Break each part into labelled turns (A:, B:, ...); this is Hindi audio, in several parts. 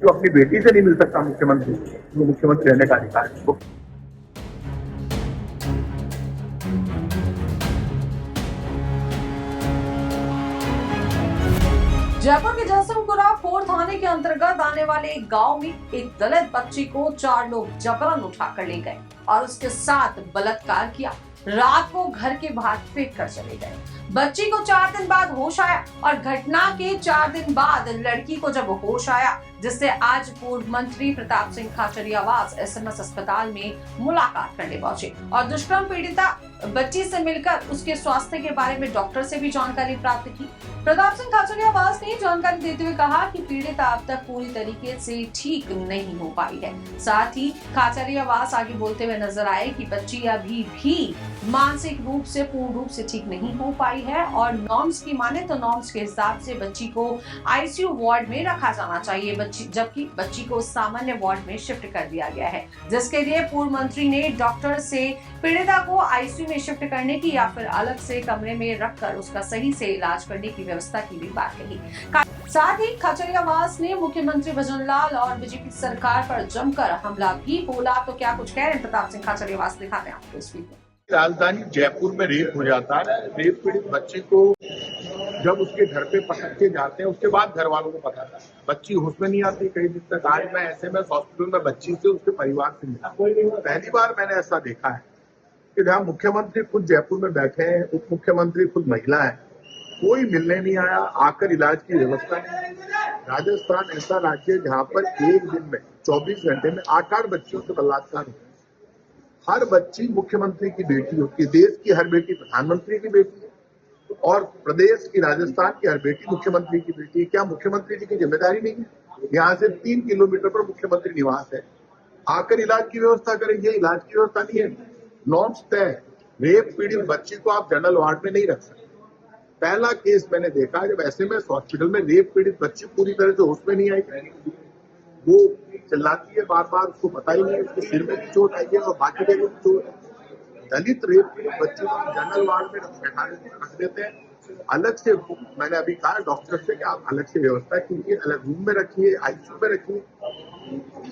A: जो अपनी बेटी से नहीं मिल सकता मुख्यमंत्री, वो मुख्यमंत्री रहने का अधिकार है।
B: जयपुर के जयसिंहपुरा 4 थाने के अंतर्गत आने वाले एक गांव में एक दलित बच्ची को 4 लोग जबरन उठाकर ले गए और उसके साथ बलात्कार किया। रात को घर के बाहर फेंक कर चले गए। बच्ची को 4 दिन बाद होश आया और घटना के 4 दिन बाद लड़की को जब होश आया, जिससे आज पूर्व मंत्री प्रताप सिंह खाचरियावास एसएमएस अस्पताल में मुलाकात करने पहुंचे और दुष्कर्म पीड़िता बच्ची से मिलकर उसके स्वास्थ्य के बारे में डॉक्टर से भी जानकारी प्राप्त की। प्रताप सिंह खाचरियावास ने जानकारी देते हुए कहा कि पीड़िता अब तक पूरी तरीके से ठीक नहीं हो पाई है। साथ ही खाचरियावास आगे बोलते हुए नजर आए कि बच्ची अभी भी मानसिक रूप से पूर्ण रूप से ठीक नहीं हो पाई है और नॉर्म्स की माने तो नॉर्म्स के हिसाब से बच्ची को आईसीयू वार्ड में रखा जाना चाहिए, जबकि बच्ची को सामान्य वार्ड में शिफ्ट कर दिया गया है, जिसके लिए पूर्व मंत्री ने डॉक्टर से पीड़िता को आईसीयू में शिफ्ट करने की या फिर अलग से कमरे में रखकर उसका सही से इलाज करने की व्यवस्था की भी बात कही। साथ ही खाचरियावास ने मुख्यमंत्री भजन लाल और बीजेपी सरकार पर जमकर हमला भी बोला। तो क्या कुछ कह रहे हैं प्रताप सिंह खाचरियावास, दिखाते हैं आपको इस वीडियो।
A: राजधानी जयपुर में रेप हो जाता है। रेप पीड़ित बच्चे को जब उसके घर पे पकड़ के जाते हैं, उसके बाद घर वालों को पता था बच्ची होश में नहीं आती कई दिन तक। आज मैं एसएमएस हॉस्पिटल में बच्ची से उसके परिवार से मिला। पहली बार मैंने ऐसा देखा है कि जहाँ मुख्यमंत्री खुद जयपुर में बैठे हैं, उप मुख्यमंत्री खुद महिला है, कोई मिलने नहीं आया, आकर इलाज की व्यवस्था नहीं। राजस्थान ऐसा राज्य है जहाँ पर एक दिन में 24 घंटे में 8-8 बच्चियों से बलात्कार होता है। हर बच्ची मुख्यमंत्री की बेटी होती है, देश की हर बेटी प्रधानमंत्री की बेटी है और प्रदेश की राजस्थान की हर बेटी मुख्यमंत्री की बेटी है। क्या मुख्यमंत्री जी की जिम्मेदारी नहीं है? यहाँ से 3 किलोमीटर पर मुख्यमंत्री निवास है, आकर इलाज की व्यवस्था करें। ये इलाज की व्यवस्था नहीं है, नॉर्म्स तय है। रेप पीड़ित बच्ची को आप जनरल वार्ड में नहीं रख सकते। पहला केस मैंने देखा जब एसएमएस हॉस्पिटल में रेप पीड़ित बच्ची पूरी तरह से होश में नहीं आई, वो चिल्लाती है बार बार, उसको पता ही नहीं है, उसके सिर में भी चोट आई है और बाकी जगह भी चोट है। दलित रेप पीड़ित बच्चे को जनरल वार्ड में रख देते हैं। अलग से मैंने अभी कहा डॉक्टर से कि आप अलग से व्यवस्था कीजिए, अलग रूम में रखिए, आईसीयू में रखिए।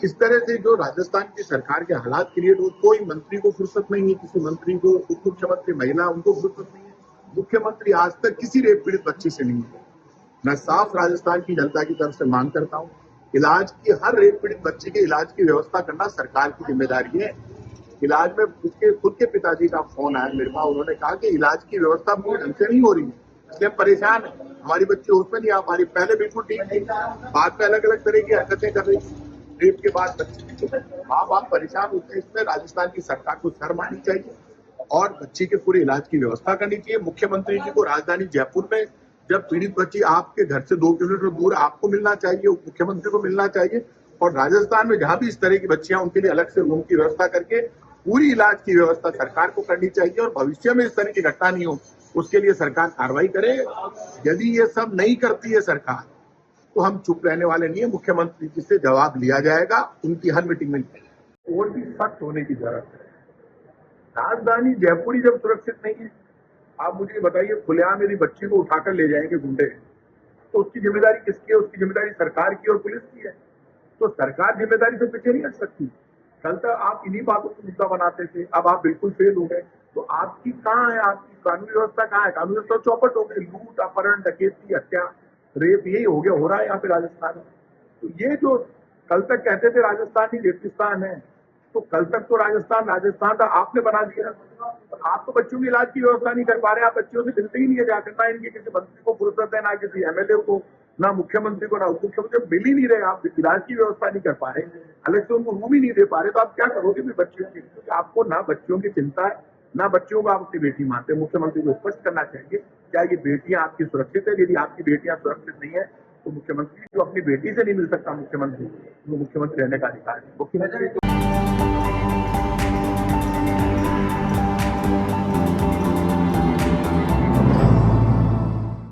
A: इस तरह से जो राजस्थान की सरकार के हालात क्रिएट हो, कोई मंत्री को फुर्सत नहीं है, किसी मंत्री को, उप मुख्यमंत्री महिला उनको फुर्सत नहीं है। मुख्यमंत्री आज तक किसी रेप पीड़ित बच्ची से नहीं है। मैं साफ राजस्थान की जनता की तरफ से मांग करता हूँ, इलाज की हर रेप पीड़ित बच्चे के इलाज की व्यवस्था करना सरकार की जिम्मेदारी है। इलाज में उसके खुद के पिताजी का फोन आया मेरे पास, उन्होंने कहा कि इलाज की व्यवस्था पूरी ढंग से नहीं हो रही है, इसलिए परेशान है, हमारी बच्ची उसमें नहीं आ पा रही। पहले बिल्कुल ठीक थी, बाद में अलग अलग तरह की हरकतें कर रही थी। रेप के बाद बच्ची माँ बाप परेशान होते हैं। इसमें राजस्थान की सरकार को शर्म आनी चाहिए और बच्ची के पूरे इलाज की व्यवस्था करनी चाहिए। मुख्यमंत्री जी को राजधानी जयपुर में जब पीड़ित बच्ची आपके घर से 2 किलोमीटर दूर, आपको मिलना चाहिए, उप मुख्यमंत्री को मिलना चाहिए और राजस्थान में जहां भी इस तरह की बच्चियां, उनके लिए अलग से रूम की व्यवस्था करके पूरी इलाज की व्यवस्था सरकार को करनी चाहिए और भविष्य में इस तरह की घटना नहीं हो उसके लिए सरकार कार्रवाई करे। यदि ये सब नहीं करती है सरकार तो हम चुप रहने वाले नहीं है। मुख्यमंत्री जी से जवाब लिया जाएगा, उनकी हर मीटिंग में और भी सख्त होने की जरूरत है। राजधानी जयपुर ही जब सुरक्षित नहीं है, आप मुझे बताइए, खुलेआम यदि बच्ची को उठाकर ले जाएंगे गुंडे, तो उसकी जिम्मेदारी किसकी है? उसकी जिम्मेदारी सरकार की और पुलिस की है। तो सरकार जिम्मेदारी से पीछे नहीं हट सकती। कल तक आप इन्हीं बातों को मुद्दा बनाते थे, अब आप बिल्कुल फेल हो गए। तो आपकी कहाँ है, आपकी कानून व्यवस्था कहाँ है? कानून व्यवस्था चौपट हो गई। लूट, अपहरण, डकैती, हत्या, रेप, यही हो गया, हो रहा है यहाँ पे राजस्थान में। तो ये जो कल तक कहते थे राजस्थान ही रेपिस्तान है, तो कल तक तो राजस्थान था, आपने बना दिया। आप तो बच्चों की इलाज की व्यवस्था नहीं कर पा रहे, आप बच्चों से मिलते ही नहीं है जाकर, ना इनके किसी मंत्री को फुर्सत है, ना किसी एमएलए को, ना मुख्यमंत्री को, ना उप मुख्यमंत्री, मिल ही नहीं रहे। आप इलाज की व्यवस्था नहीं कर पा रहे, अलग से उनको रूम ही नहीं दे पा रहे, तो आप क्या करोगे भी बच्चियों की? क्योंकि आपको ना बच्चियों की चिंता है, ना बच्चियों को आप अपनी बेटी मानते। मुख्यमंत्री को स्पष्ट करना चाहिए, क्या ये बेटियां आपकी सुरक्षित है? यदि आपकी बेटियां सुरक्षित नहीं है तो मुख्यमंत्री जो अपनी बेटी से नहीं मिल सकता मुख्यमंत्री, वो मुख्यमंत्री रहने का अधिकार है। मुख्यमंत्री